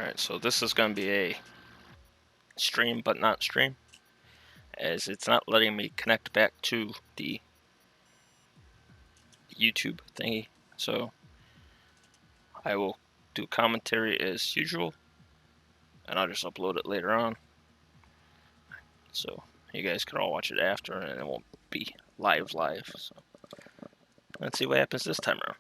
Alright, so this is going to be a stream but not stream, as it's not letting me connect back to the YouTube thingy. So I will do commentary as usual, and I'll just upload it later on. So you guys can all watch it after, and it won't be live. So let's see what happens this time around.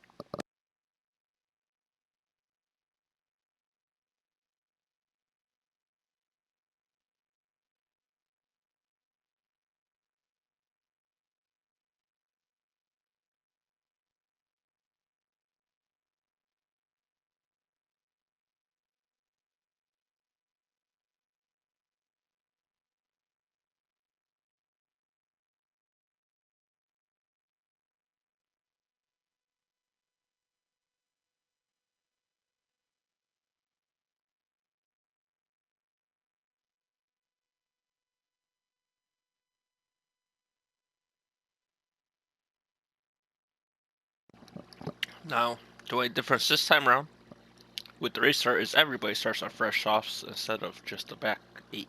Now, the only difference this time around with the restart is everybody starts on fresh softs instead of just the back 8.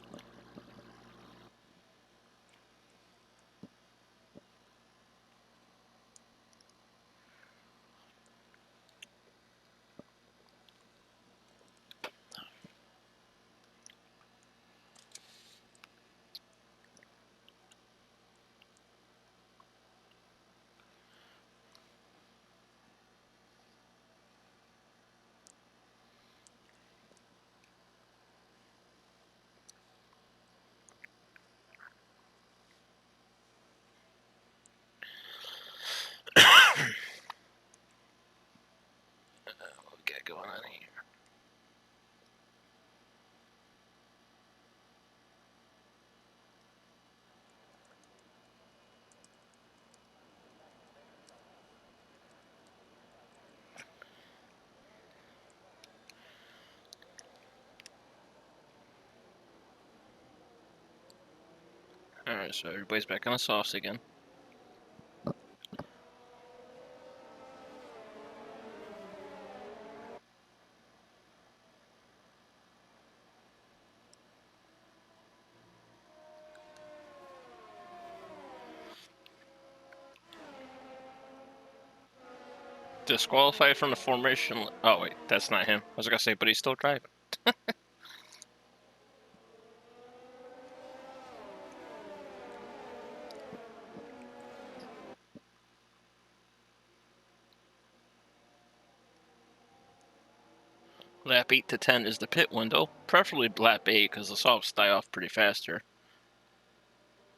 What we got going on here? Alright, so everybody's back on the softs again. Disqualified from the formation. Oh wait, that's not him. I was gonna say, but he's still driving. Lap 8 to 10 is the pit window. Preferably lap 8 because the softs die off pretty fast here.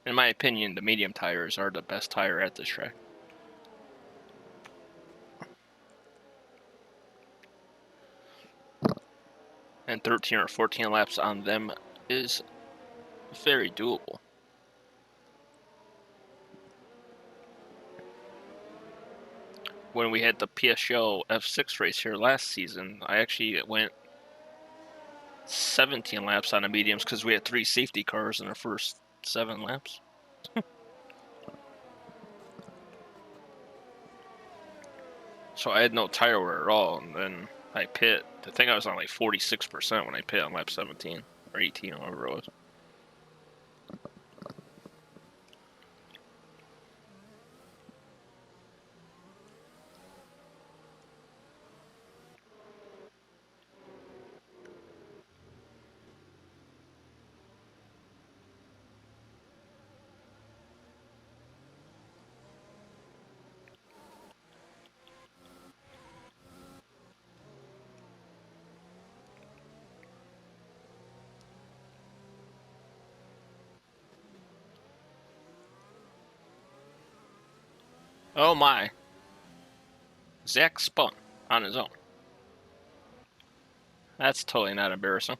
In my opinion, the medium tires are the best tire at this track. And 13 or 14 laps on them is very doable. When we had the PSGL F6 race here last season, I actually went 17 laps on the mediums because we had 3 safety cars in the first 7 laps. So I had no tire wear at all, and then I pit. I think I was on like 46% when I pit on lap 17 or 18, whatever it was. Oh my. Zach spun on his own. That's totally not embarrassing.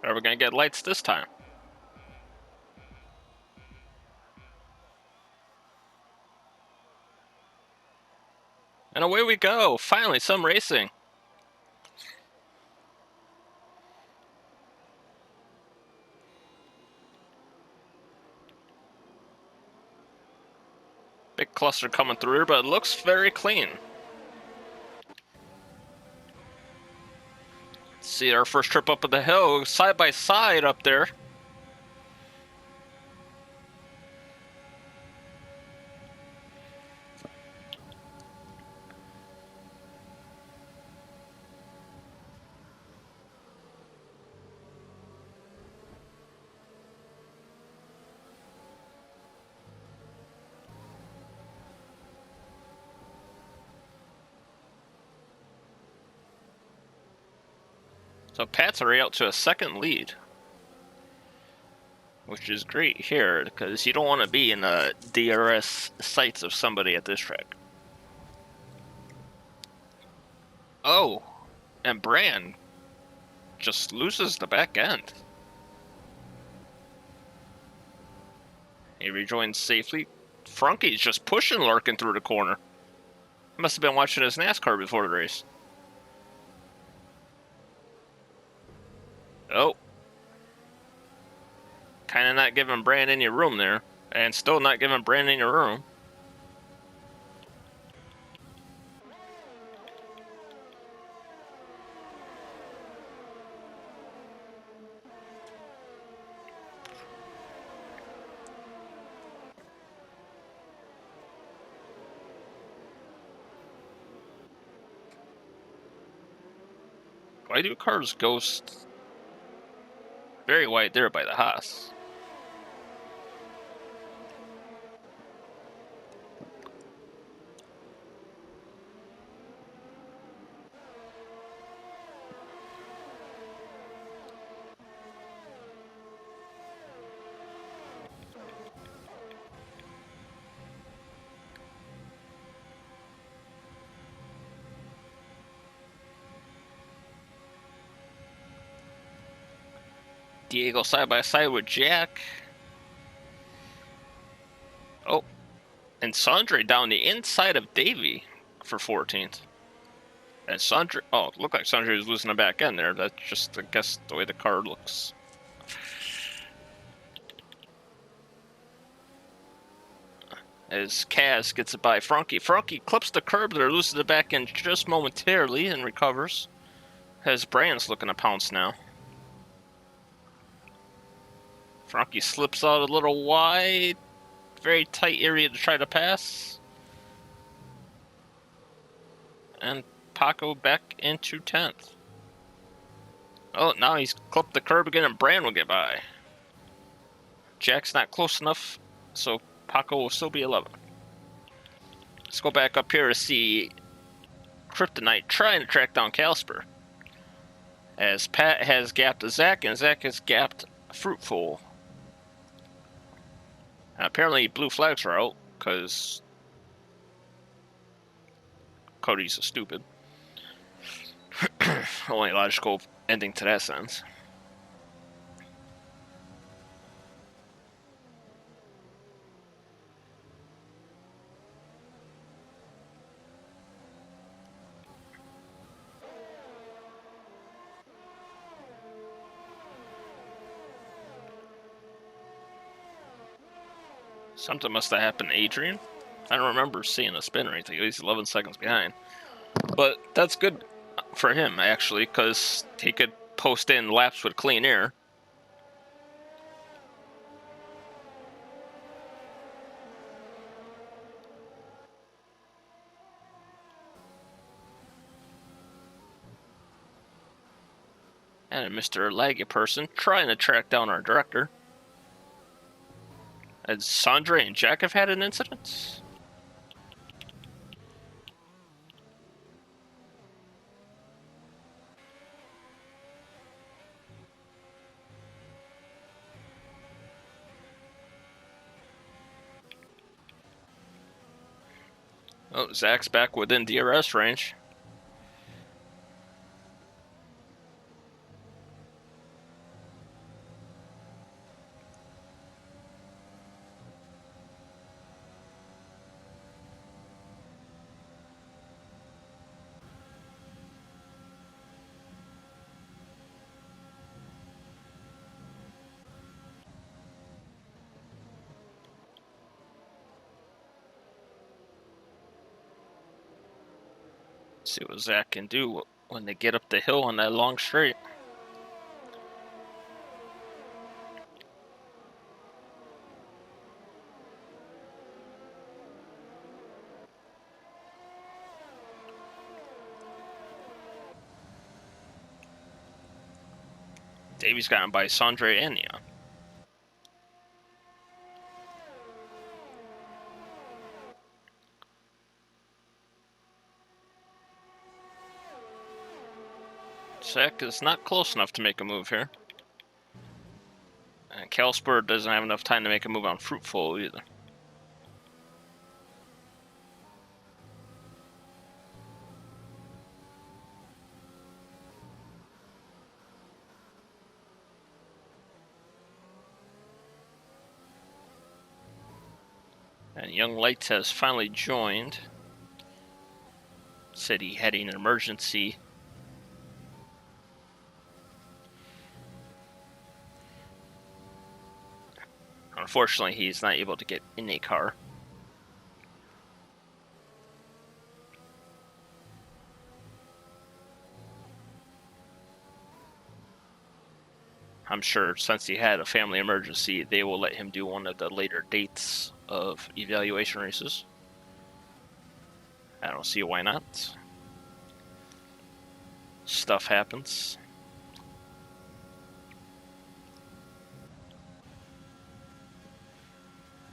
Are we gonna get lights this time? And away we go! Finally, some racing! Big cluster coming through, but it looks very clean. See our first trip up the hill, side by side up there. So Pat's already out to a second lead, which is great here because you don't want to be in the DRS sights of somebody at this track. Oh, and Bran just loses the back end. He rejoins safely. Franke's just pushing Larkin through the corner. Must have been watching his NASCAR before the race. Oh. Kind of not giving Bran any room there. And still not giving Bran any room. Why do cars ghost very wide there by the Haas? Diego side by side with Jack. Oh, and Sandre down the inside of Davey for 14th. And Sandre, oh, it looked like Sandre was losing the back end there. That's just, I guess, the way the car looks. As Kaz gets it by Franke. Franke clips the curb there, loses the back end just momentarily and recovers. As Brand's looking to pounce now. Franke slips out a little wide. Very tight area to try to pass. And Paco back into 10th. Oh, now he's clipped the curb again and Brand will get by. Jack's not close enough, so Paco will still be 11th. Let's go back up here to see Kryptonite trying to track down Casper. As Pat has gapped Zach and Zach has gapped Fruitful. Apparently blue flags are out because Cody's a stupid. Only logical ending to that sentence. Something must have happened to Adrian. I don't remember seeing a spin or anything. He's 11 seconds behind. But that's good for him, actually, because he could post in laps with clean air. And Mr. Laggy person trying to track down our director. As Sandre and Jack have had an incident. Oh, Zach's back within DRS range. See what Zach can do when they get up the hill on that long straight. Davies got him by Sandre and Neon. Zach is not close enough to make a move here. And Calspur doesn't have enough time to make a move on Fruitful either. And Young Lights has finally joined. Said he had an emergency. Unfortunately, he's not able to get in a car. I'm sure since he had a family emergency, they will let him do one of the later dates of evaluation races. I don't see why not. Stuff happens.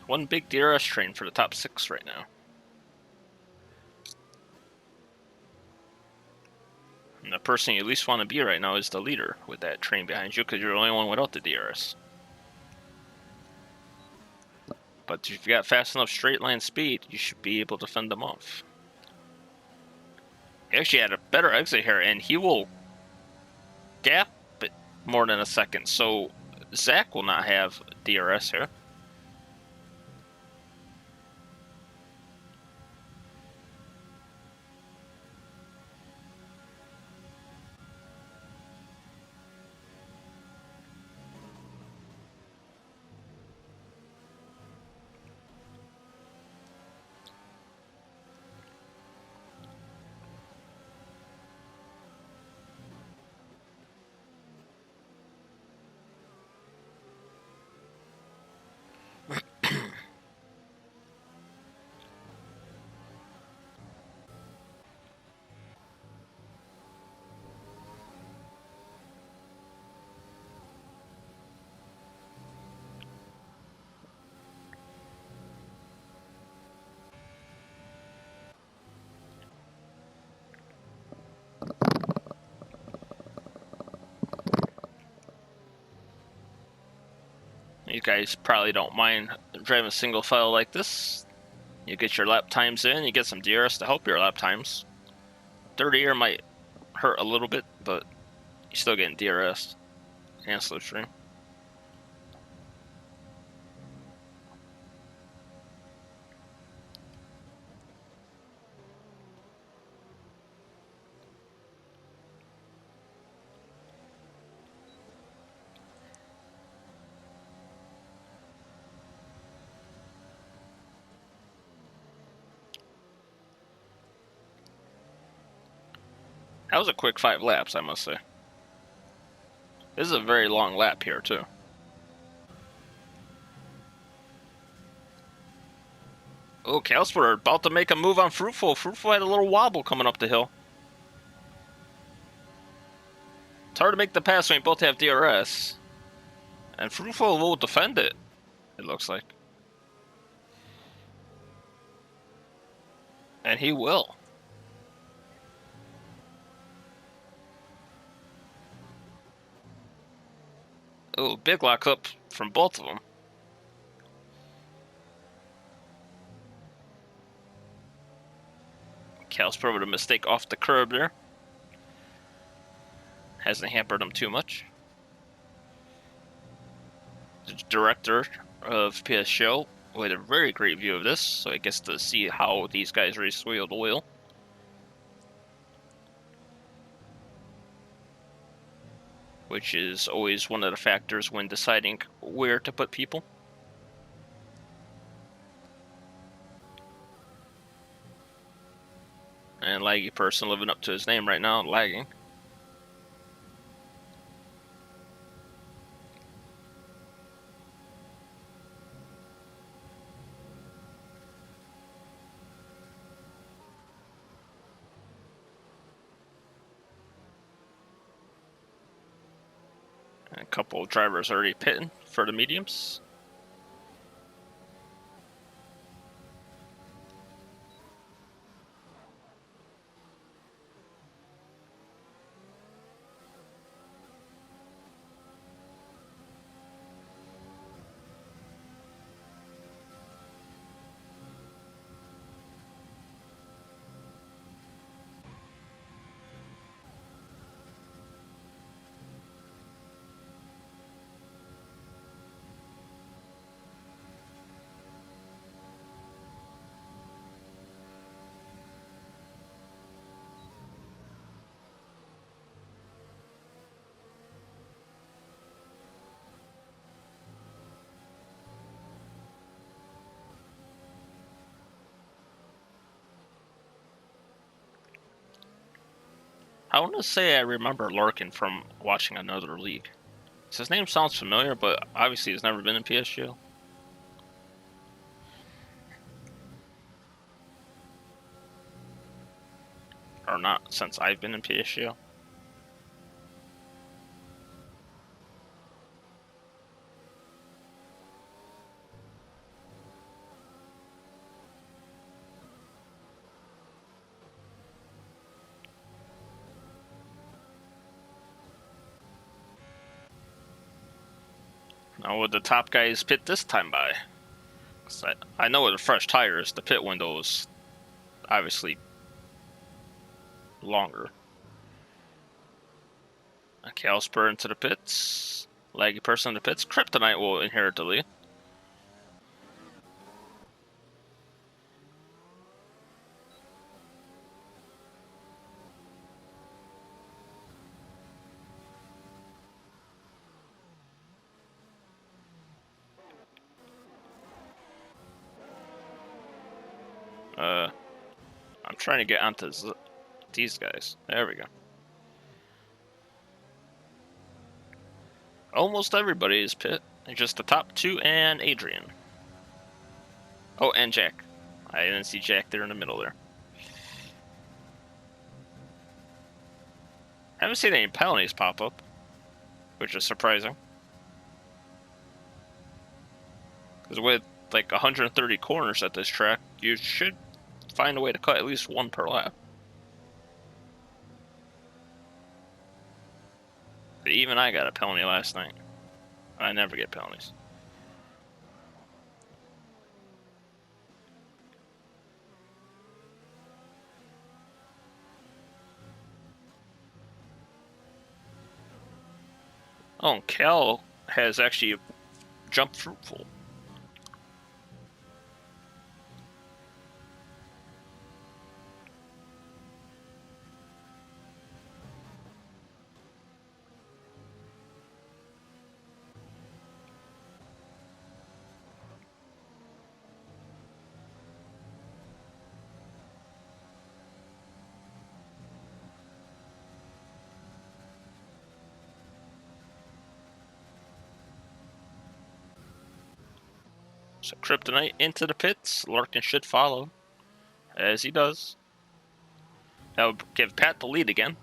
One big DRS train for the top 6 right now. And the person you least want to be right now is the leader with that train behind you, because you're the only one without the DRS. But if you've got fast enough straight line speed, you should be able to fend them off. He actually had a better exit here, and he will gap it more than a second. So Zach will not have DRS here. You guys probably don't mind driving single file like this. You get your lap times in, you get some DRS to help your lap times. 30 year might hurt a little bit, but you're still getting DRS and slipstream. That was a quick 5 laps, I must say. This is a very long lap here, too. Oh, Calspur about to make a move on Fruitful. Fruitful had a little wobble coming up the hill. It's hard to make the pass when you both have DRS. And Fruitful will defend it, it looks like. And he will. Oh, big lock up from both of them. Calspur with a mistake off the curb there. Hasn't hampered him too much. The director of PSGL with a very great view of this, so he gets to see how these guys race wheel to wheel. Which is always one of the factors when deciding where to put people. And laggy person living up to his name right now, lagging. A couple of drivers already pitting for the mediums. I want to say I remember Larkin from watching another league. His name sounds familiar, but obviously he's never been in PSGL. Or not since I've been in PSGL. Now would the top guys pit this time by? 'Cause I know with the fresh tires, the pit window is obviously longer. Okay, I'll spur into the pits. Laggy person in the pits. Kryptonite will inherit the lead. I'm trying to get onto these guys. There we go. Almost everybody is pit. Just the top two and Adrian. Oh, and Jack. I didn't see Jack there in the middle there. I haven't seen any penalties pop up, which is surprising. Because with like 130 corners at this track, you should find a way to cut at least one per lap. But even I got a penalty last night. I never get penalties. Oh, and Cal has actually jumped fruitful. So Kryptonite into the pits. Larkin should follow, as he does. That would give Pat the lead again,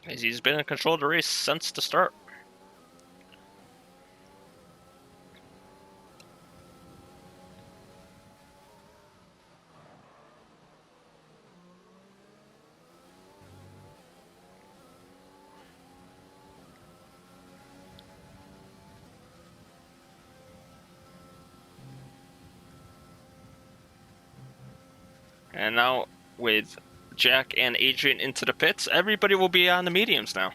as he's been in control of the race since the start. And now with Jack and Adrian into the pits, everybody will be on the mediums now.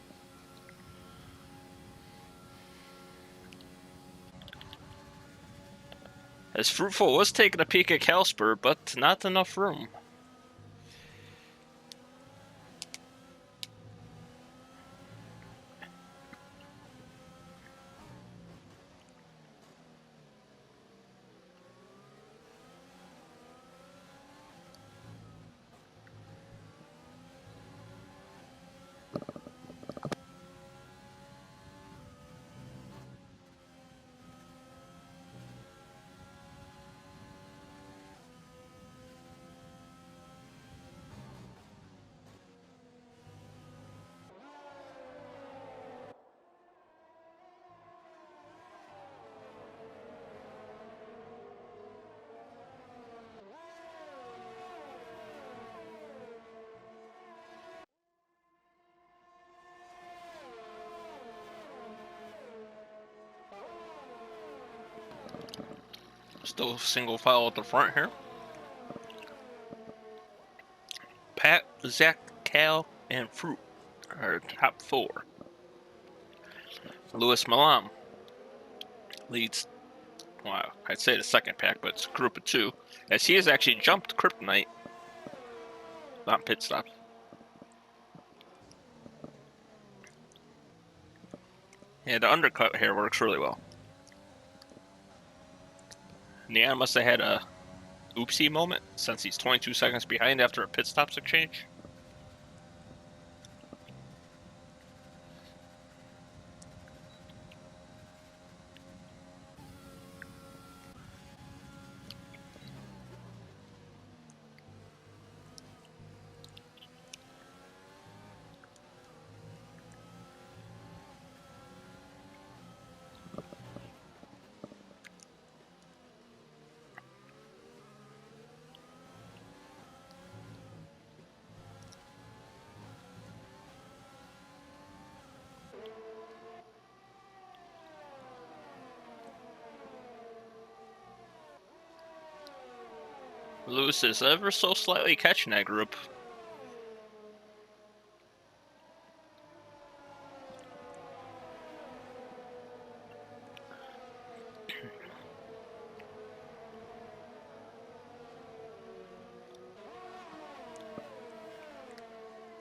As Fruitful was taking a peek at Calspur, but not enough room. Still single file at the front here. Pat, Zach, Cal, and Fruit are top 4. Lewis Malam leads, well, I'd say the second pack, but it's a group of 2, as he has actually jumped Kryptonite on pit stop. Yeah, the undercut here works really well. Neon must have had a oopsie moment since he's 22 seconds behind after a pit stops exchange. Lewis is ever so slightly catching that group.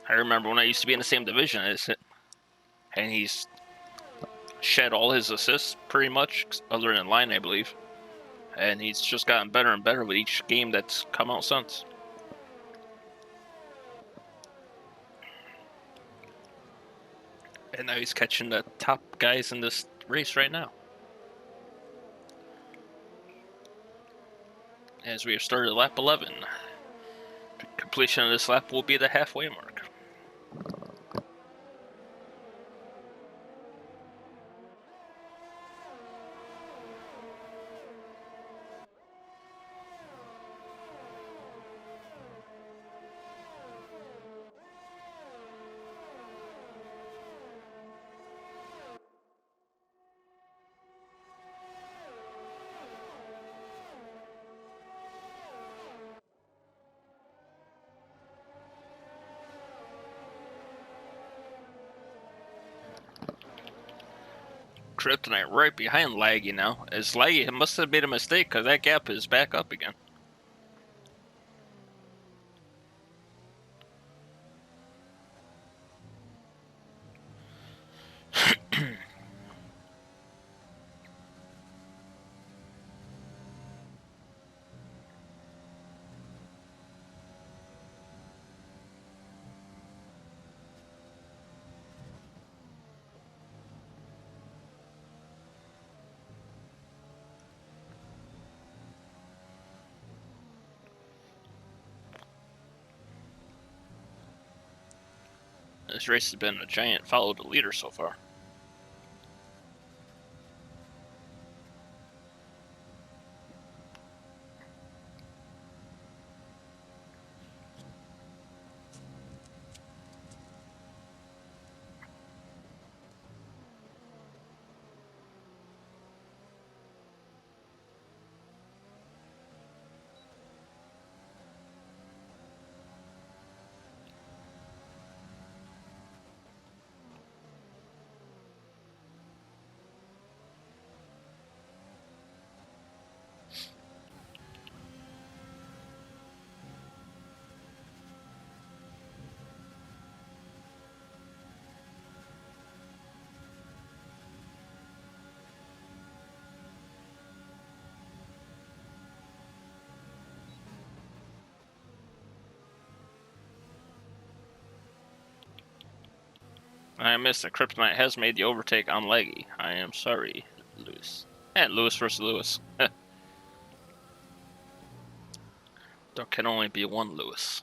I remember when I used to be in the same division as it, and he's shed all his assists pretty much, other than line, I believe. And he's just gotten better and better with each game that's come out since. And now he's catching the top guys in this race right now. As we have started lap 11. Completion of this lap will be the halfway mark. Kryptonite right behind Laggy now. As Laggy must have made a mistake because that gap is back up again. This race has been a giant follow the leader so far. I missed that Kryptonite has made the overtake on Leggy. I am sorry, Lewis. And Lewis versus Lewis. There can only be one Lewis.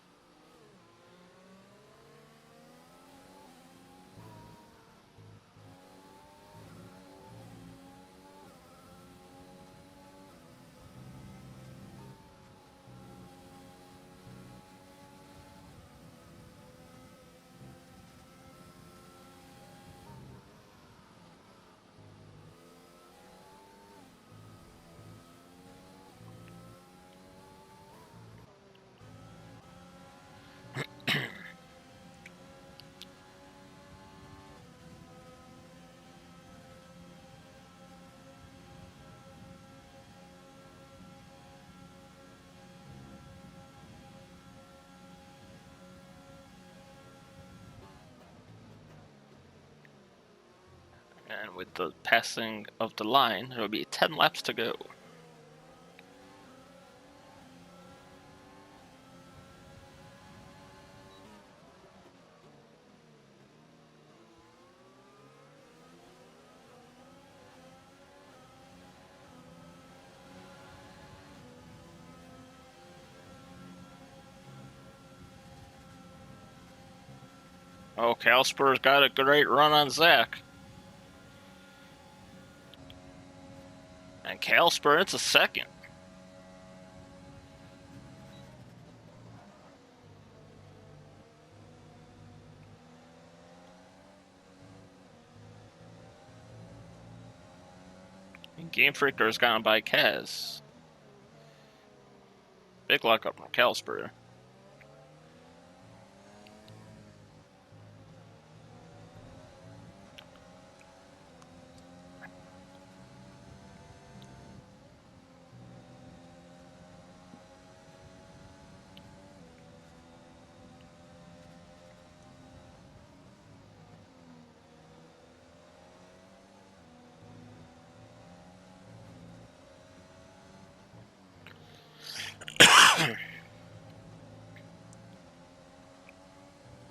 And with the passing of the line, there will be 10 laps to go. Oh, Calsper's got a great run on Zach. And Calsper, it's a second. And Game Freaker's gone by Kaz. Big luck up from Calsper.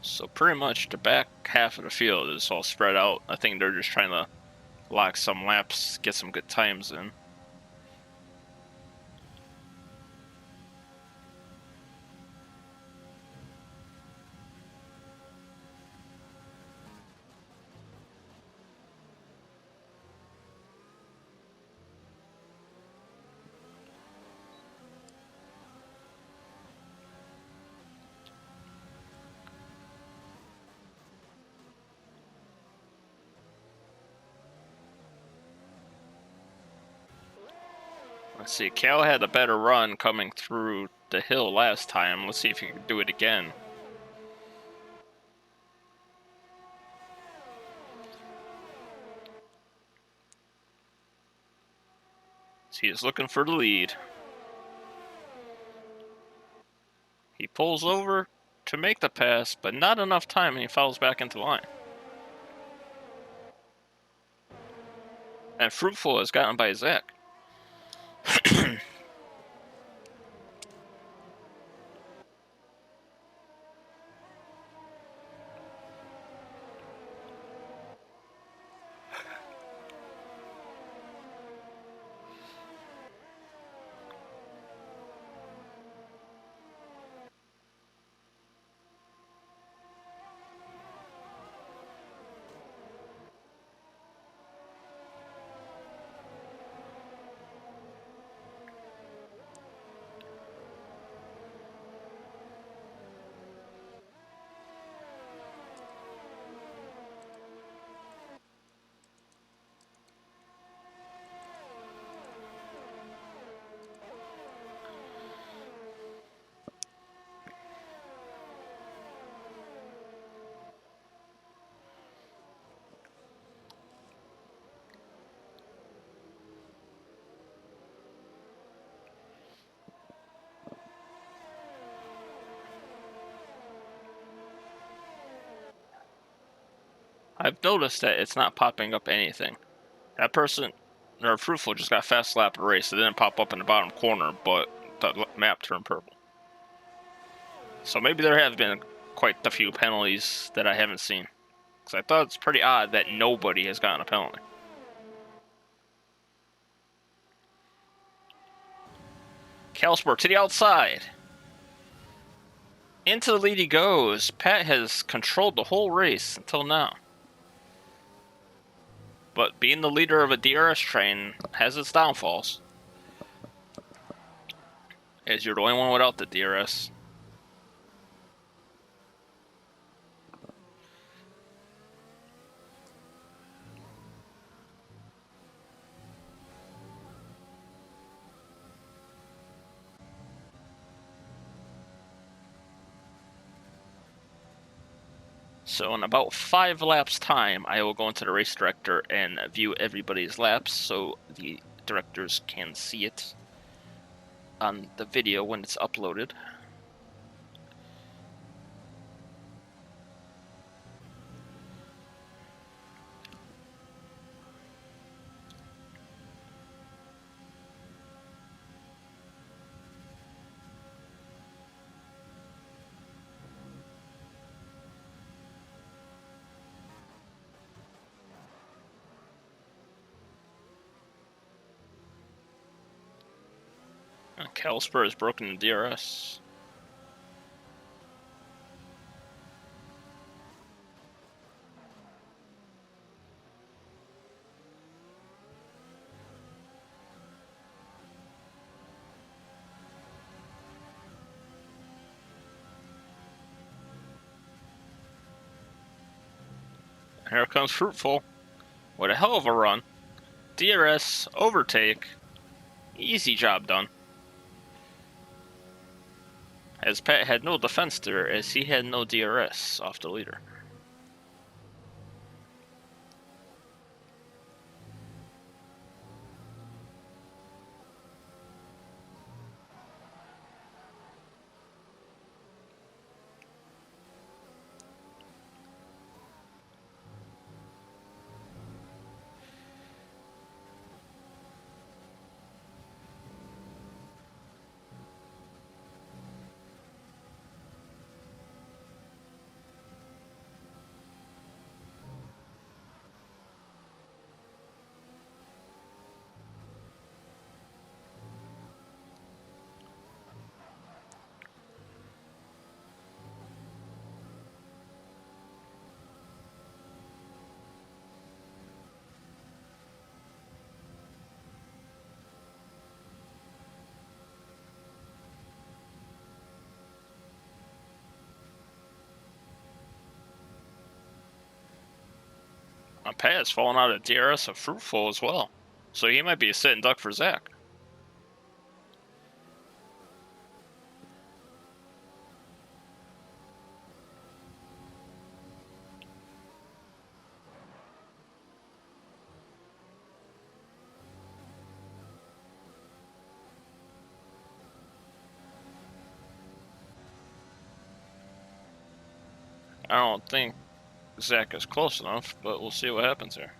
So pretty much the back half of the field is all spread out. I think they're just trying to lock some laps, get some good times in. Let's see, Cal had a better run coming through the hill last time. Let's see if he can do it again. He is looking for the lead. He pulls over to make the pass, but not enough time, and he falls back into line. And Fruitful has gotten by Zach. I've noticed that it's not popping up anything. That person, or Fruitful, just got fast lap race. It didn't pop up in the bottom corner, but the map turned purple. So maybe there have been quite a few penalties that I haven't seen. Because I thought it's pretty odd that nobody has gotten a penalty. Calsport to the outside. Into the lead he goes. Pat has controlled the whole race until now. But being the leader of a DRS train has its downfalls. As you're the only one without the DRS. So in about 5 laps time, I will go into the race director and view everybody's laps so the directors can see it on the video when it's uploaded. Kalispur has broken the DRS. Here comes Fruitful. What a hell of a run. DRS, overtake. Easy job done. As Pat had no defense there, as he had no DRS off the leader. Pat's falling out of DRS of Fruitful as well. So he might be a sitting duck for Zach. I don't think Zach is close enough, but we'll see what happens here.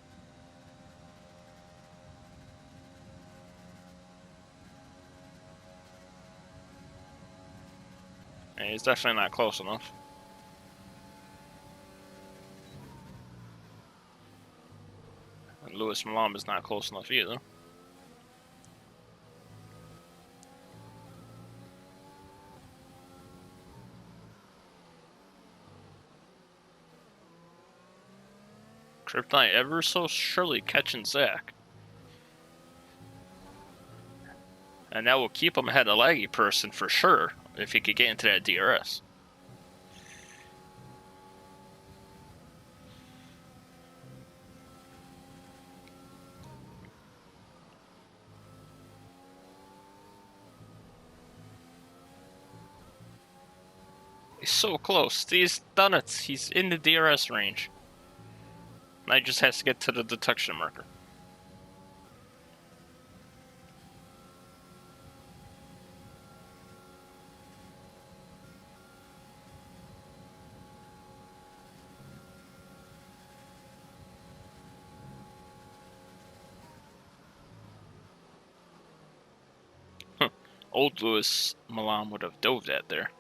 And he's definitely not close enough. And Louis Malam is not close enough either. Kryptonite ever so surely catching Zach. And that will keep him ahead of Laggy Person for sure, if he could get into that DRS. He's so close. He's done it. He's in the DRS range. Now he just has to get to the detection marker. Old Louis Malam would have dove that there.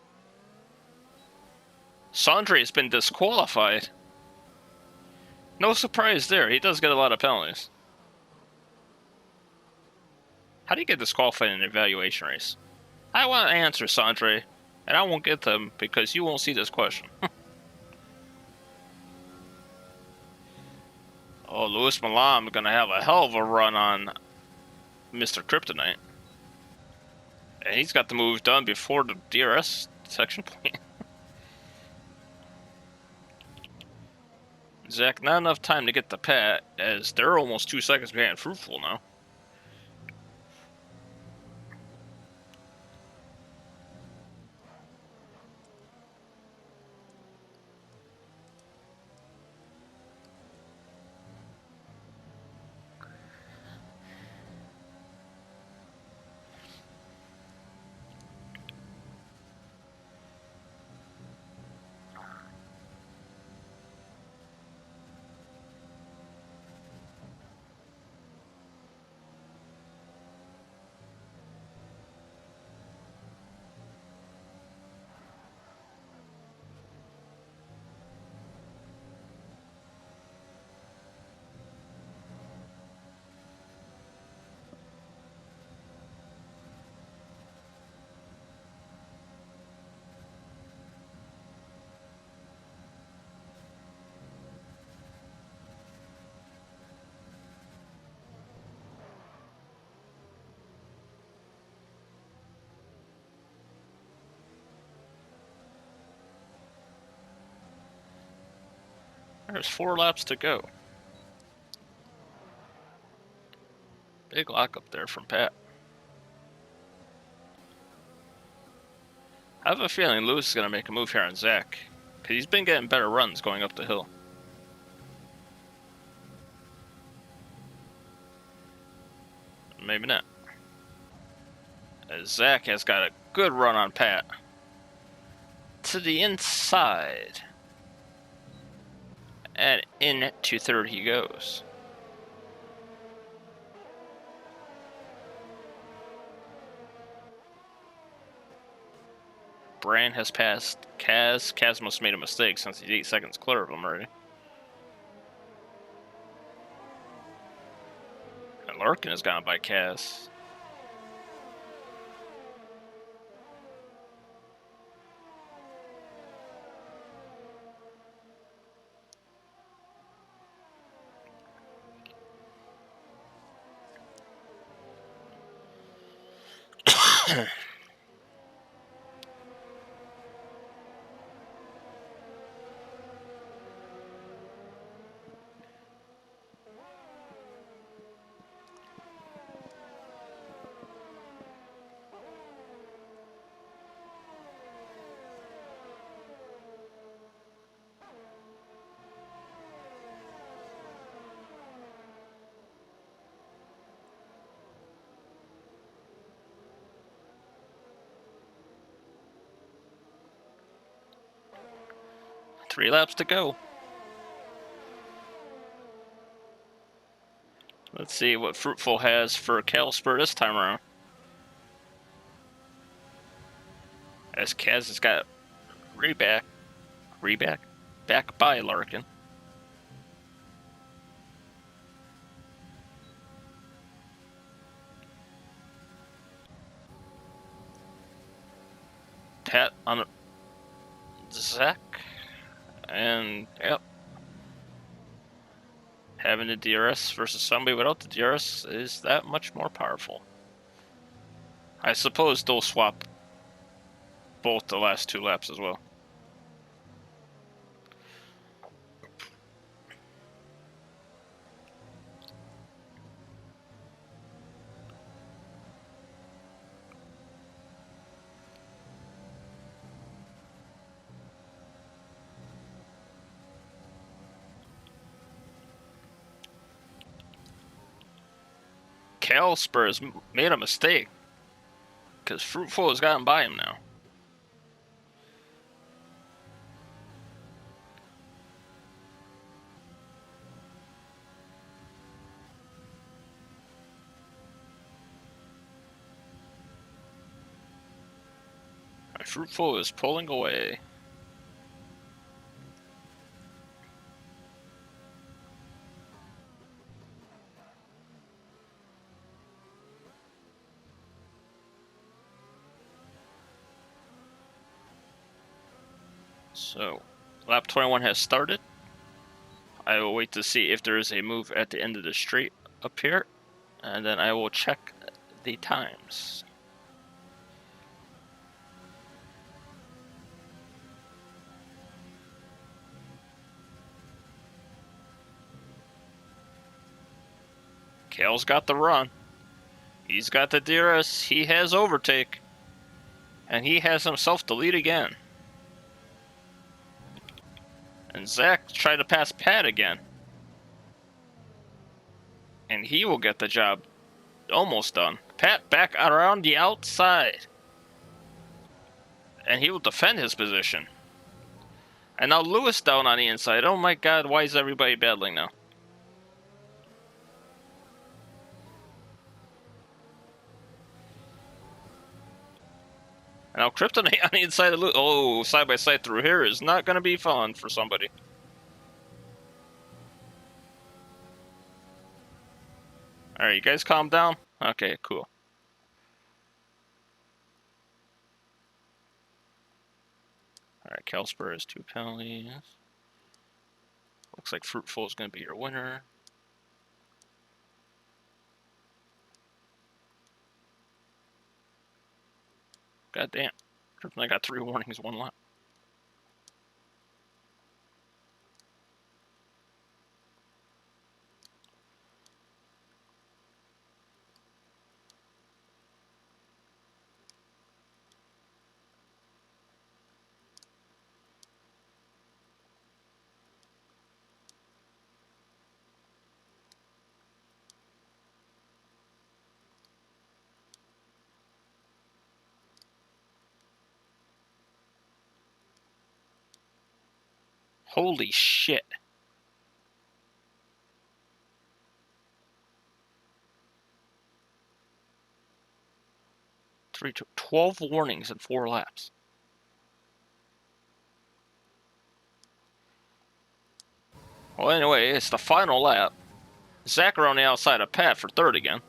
Sandre has been disqualified. No surprise there. He does get a lot of penalties. How do you get disqualified in an evaluation race? I want to answer, Sandre, and I won't get them because you won't see this question. Oh, Louis Malam is going to have a hell of a run on Mr. Kryptonite. And he's got the move done before the DRS section point. Zach, not enough time to get the Pat, as they're almost 2 seconds behind Fruitful now. There's 4 laps to go. Big lock up there from Pat. I have a feeling Lewis is going to make a move here on Zach, because he's been getting better runs going up the hill. Maybe not. As Zach has got a good run on Pat. To the inside. And into third he goes. Brand has passed Kaz. Kaz must have made a mistake since he's 8 seconds clear of him already. And Larkin has gone by Kaz. Three laps to go. Let's see what Fruitful has for Calspur this time around. As Kaz has got back by Larkin. Pat on Zach. And, yep. Having the DRS versus somebody without the DRS is that much more powerful. I suppose they'll swap both the last 2 laps as well. Calspur has made a mistake because Fruitful has gotten by him now. Fruitful is pulling away. So, lap 21 has started. I will wait to see if there is a move at the end of the straight up here, and then I will check the times. Kale's got the run. He's got the DRS. He has overtake. And he has himself to lead again. And Zach tried to pass Pat again. And he will get the job almost done. Pat back around the outside. And he will defend his position. And now Lewis down on the inside. Oh my god, why is everybody battling now? Now Kryptonite on the inside of Lewis. Oh, side by side through here is not going to be fun for somebody. Alright, you guys calm down? Okay, cool. Alright, Calspur has 2 penalties. Looks like Fruitful is going to be your winner. God damn. Kryptonite got 3 warnings, 1 lap. Holy shit. 12 warnings in 4 laps. Well, anyway, it's the final lap. Zach are on the outside of Pat for third again.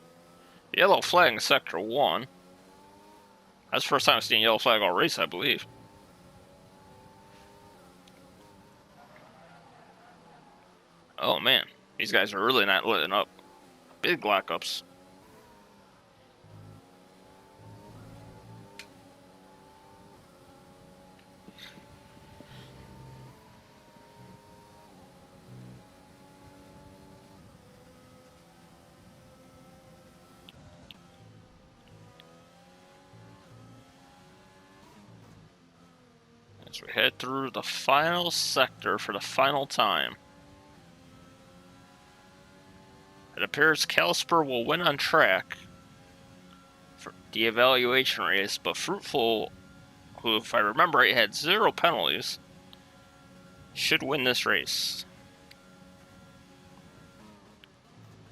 Yellow flag in sector 1. That's the first time I've seen a yellow flag all race, I believe. Oh man, these guys are really not letting up. Big lockups. As we head through the final sector for the final time. It appears Caliper will win on track for the evaluation race, but Fruitful, who, if I remember right, had 0 penalties, should win this race.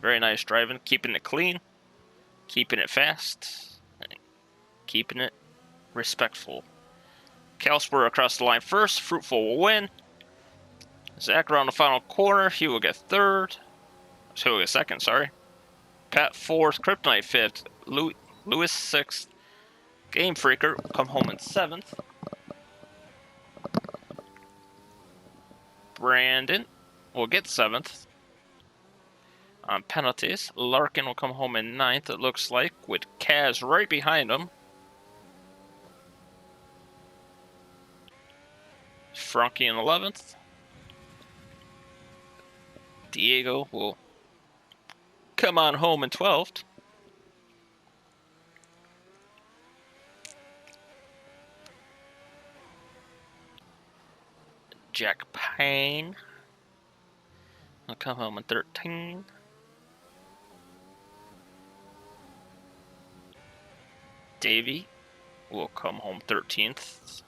Very nice driving, keeping it clean, keeping it fast, and keeping it respectful. Caliper across the line first, Fruitful will win. Zach around the final corner, he will get third. So he'll get second, sorry. Pat fourth, Kryptonite fifth, Lewis sixth, Game Freaker will come home in 7th. Brandon will get 7th. On penalties, Larkin will come home in 9th, it looks like, with Kaz right behind him. Frankie in 11th. Diego will come on home in 12th. Jack Payne will come home in 13th. Davey will come home 13th.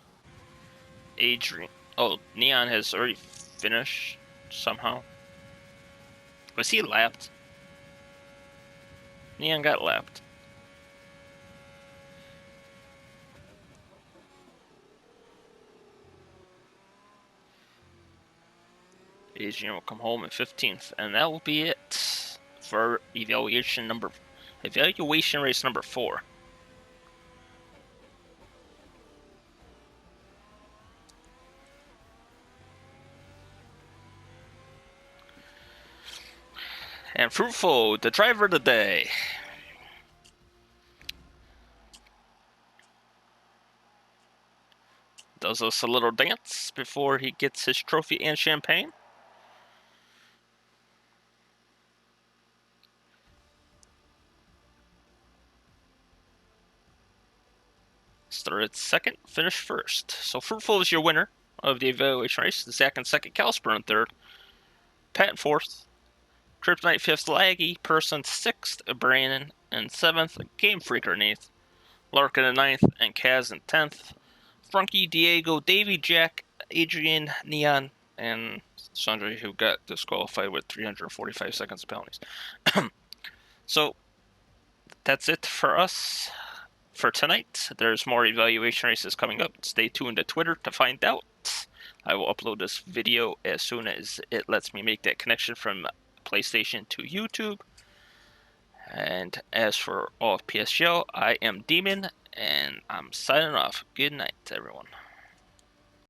Adrian. Oh, Neon has already finished somehow. Was he lapped? Neon got lapped. Adrian will come home in 15th, and that will be it for evaluation race number 4. And Fruitful, the driver of the day. Does us a little dance before he gets his trophy and champagne. Started second, finished first. So Fruitful is your winner of the evaluation race. Zach in second, Caliper in third, Pat in fourth, Kryptonite fifth, Laggy, Person sixth, Brandon in 7th, Game Freaker in 8th, Larkin in 9th, and Kaz in 10th. Frankie, Diego, Davey, Jack, Adrian, Neon, and Sandra, who got disqualified with 345 seconds of penalties. So that's it for us for tonight. There's more evaluation races coming up. Stay tuned to Twitter to find out. I will upload this video as soon as it lets me make that connection from PlayStation to YouTube. And as for all of PSGL, I am Demon, and I'm signing off. Good night, everyone.